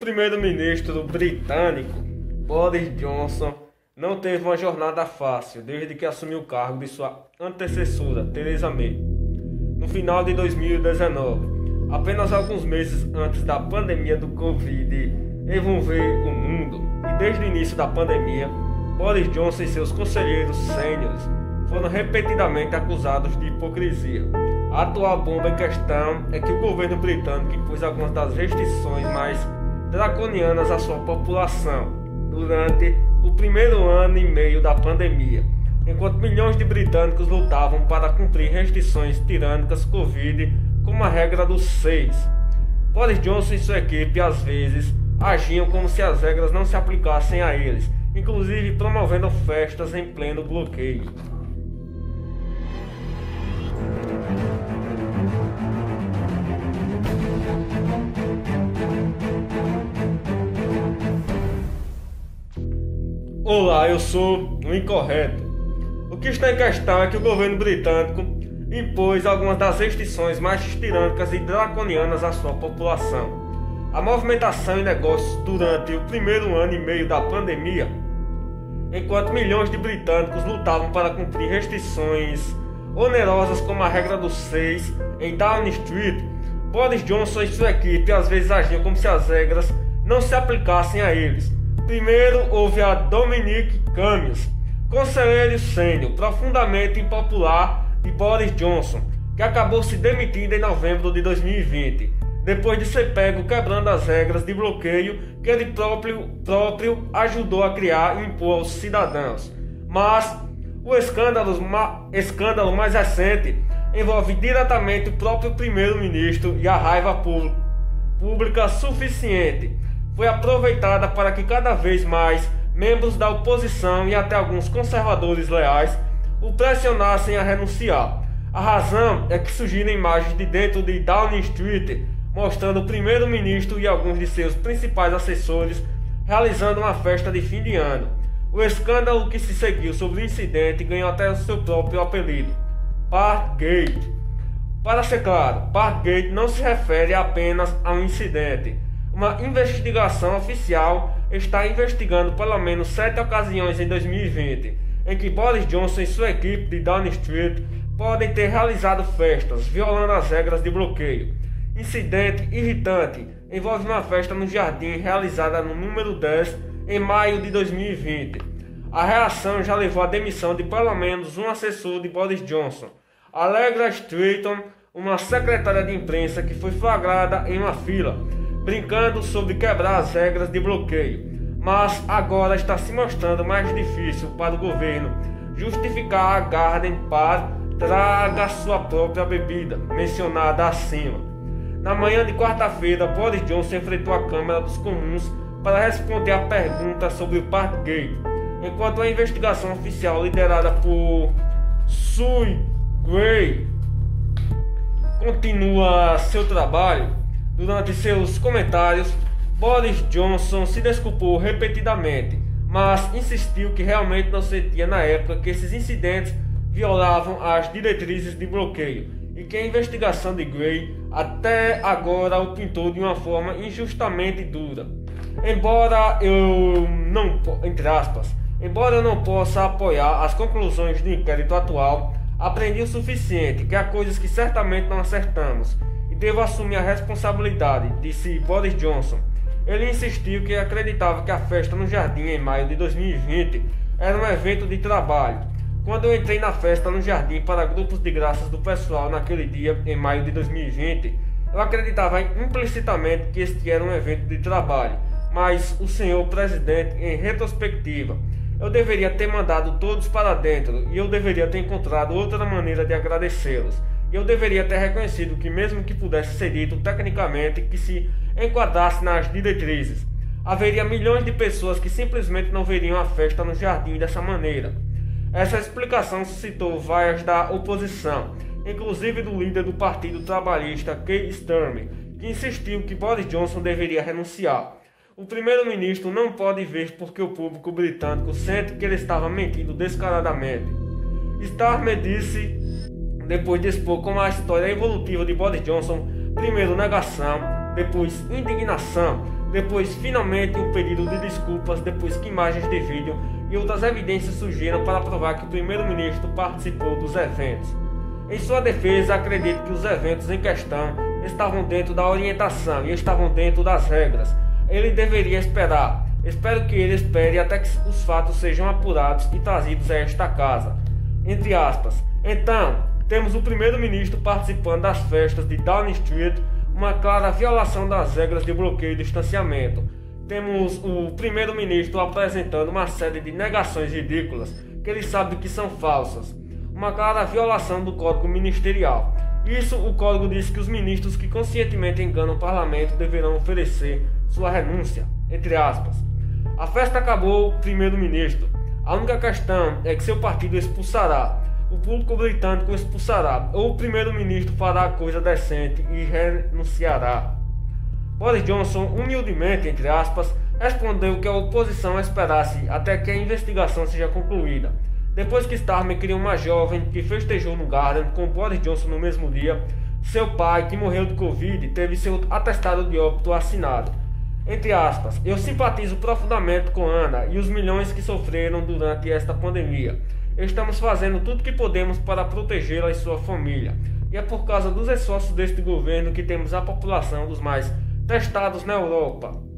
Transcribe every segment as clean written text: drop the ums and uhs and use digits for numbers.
Primeiro-ministro britânico Boris Johnson não teve uma jornada fácil desde que assumiu o cargo de sua antecessora, Theresa May, no final de 2019, apenas alguns meses antes da pandemia do Covid envolver o mundo. E desde o início da pandemia, Boris Johnson e seus conselheiros sêniores foram repetidamente acusados de hipocrisia. A atual bomba em questão é que o governo britânico impôs algumas das restrições mais draconianas à sua população durante o primeiro ano e meio da pandemia, enquanto milhões de britânicos lutavam para cumprir restrições tirânicas Covid, como a regra dos 6. Boris Johnson e sua equipe às vezes agiam como se as regras não se aplicassem a eles, inclusive promovendo festas em pleno bloqueio. Olá, eu sou o Incorreto. O que está em questão é que o governo britânico impôs algumas das restrições mais tirânicas e draconianas à sua população. A movimentação em negócios durante o primeiro ano e meio da pandemia, enquanto milhões de britânicos lutavam para cumprir restrições onerosas como a regra dos 6 em Downing Street, Boris Johnson e sua equipe às vezes agiam como se as regras não se aplicassem a eles. Primeiro houve a Dominic Cummings, conselheiro sênior profundamente impopular de Boris Johnson, que acabou se demitindo em novembro de 2020, depois de ser pego quebrando as regras de bloqueio que ele próprio ajudou a criar e impor aos cidadãos. Mas o escândalo mais recente envolve diretamente o próprio primeiro-ministro, e a raiva pública suficiente foi aproveitada para que cada vez mais membros da oposição e até alguns conservadores leais o pressionassem a renunciar. A razão é que surgiram imagens de dentro de Downing Street mostrando o primeiro-ministro e alguns de seus principais assessores realizando uma festa de fim de ano. O escândalo que se seguiu sobre o incidente ganhou até o seu próprio apelido, Partygate. Para ser claro, Partygate não se refere apenas a um incidente. Uma investigação oficial está investigando pelo menos 7 ocasiões em 2020 em que Boris Johnson e sua equipe de Downing Street podem ter realizado festas violando as regras de bloqueio. Incidente irritante envolve uma festa no jardim realizada no número 10 em maio de 2020. A reação já levou à demissão de pelo menos um assessor de Boris Johnson, Allegra Stratton, uma secretária de imprensa que foi flagrada em uma fila brincando sobre quebrar as regras de bloqueio, mas agora está se mostrando mais difícil para o governo justificar a Garden Party traga sua própria bebida, mencionada acima. Na manhã de quarta-feira, Boris Johnson enfrentou a Câmara dos Comuns para responder a pergunta sobre o Partygate, enquanto a investigação oficial liderada por Sue Gray continua seu trabalho. Durante seus comentários, Boris Johnson se desculpou repetidamente, mas insistiu que realmente não sentia na época que esses incidentes violavam as diretrizes de bloqueio e que a investigação de Gray até agora o pintou de uma forma injustamente dura. Embora eu não possa apoiar as conclusões do inquérito atual, aprendi o suficiente que há coisas que certamente não acertamos. Devo assumir a responsabilidade, disse Boris Johnson. Ele insistiu que acreditava que a festa no jardim em maio de 2020 era um evento de trabalho. Quando eu entrei na festa no jardim para grupos de graças do pessoal naquele dia, em maio de 2020, eu acreditava implicitamente que este era um evento de trabalho. Mas o senhor presidente, em retrospectiva, eu deveria ter mandado todos para dentro e eu deveria ter encontrado outra maneira de agradecê-los. Eu deveria ter reconhecido que, mesmo que pudesse ser dito tecnicamente que se enquadrasse nas diretrizes, haveria milhões de pessoas que simplesmente não veriam a festa no jardim dessa maneira. Essa explicação suscitou vaias da oposição, inclusive do líder do Partido Trabalhista, Keir Starmer, que insistiu que Boris Johnson deveria renunciar. O primeiro-ministro não pode ver porque o público britânico sente que ele estava mentindo descaradamente. Starmer disse, depois de expor como a história evolutiva de Boris Johnson, primeiro negação, depois indignação, Depois, finalmente, um pedido de desculpas, depois que imagens de vídeo e outras evidências surgiram para provar que o primeiro-ministro participou dos eventos. Em sua defesa, acredito que os eventos em questão estavam dentro da orientação e estavam dentro das regras. Ele deveria esperar. Espero que ele espere até que os fatos sejam apurados e trazidos a esta casa. Entre aspas. Então, temos o primeiro-ministro participando das festas de Downing Street, uma clara violação das regras de bloqueio e distanciamento. Temos o primeiro-ministro apresentando uma série de negações ridículas que ele sabe que são falsas. Uma clara violação do Código Ministerial. Isso, o Código diz que os ministros que conscientemente enganam o parlamento deverão oferecer sua renúncia. Entre aspas. A festa acabou, primeiro-ministro. A única questão é que seu partido expulsará. O público britânico expulsará. Ou o primeiro-ministro fará coisa decente e renunciará. Boris Johnson, humildemente, entre aspas, respondeu que a oposição esperasse até que a investigação seja concluída. Depois que Starmer criou uma jovem que festejou no Garden com Boris Johnson no mesmo dia, seu pai, que morreu de Covid, teve seu atestado de óbito assinado. Entre aspas, eu simpatizo profundamente com Ana e os milhões que sofreram durante esta pandemia. Estamos fazendo tudo o que podemos para protegê-la e sua família. E é por causa dos esforços deste governo que temos a população dos mais testados na Europa.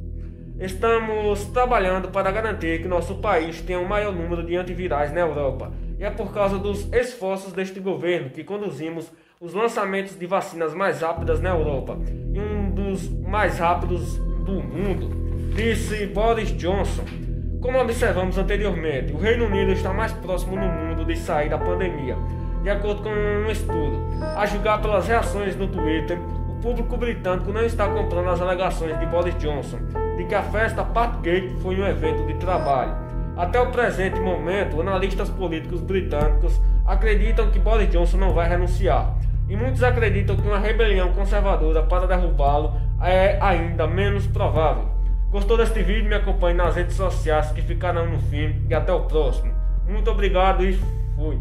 Estamos trabalhando para garantir que nosso país tenha o maior número de antivirais na Europa. E é por causa dos esforços deste governo que conduzimos os lançamentos de vacinas mais rápidas na Europa. E um dos mais rápidos do mundo, disse Boris Johnson. Como observamos anteriormente, o Reino Unido está mais próximo no mundo de sair da pandemia. De acordo com um estudo, a julgar pelas reações no Twitter, o público britânico não está comprando as alegações de Boris Johnson de que a festa Partygate foi um evento de trabalho. Até o presente momento, analistas políticos britânicos acreditam que Boris Johnson não vai renunciar. E muitos acreditam que uma rebelião conservadora para derrubá-lo é ainda menos provável. Gostou deste vídeo? Me acompanhe nas redes sociais que ficarão no fim e até o próximo. Muito obrigado e fui!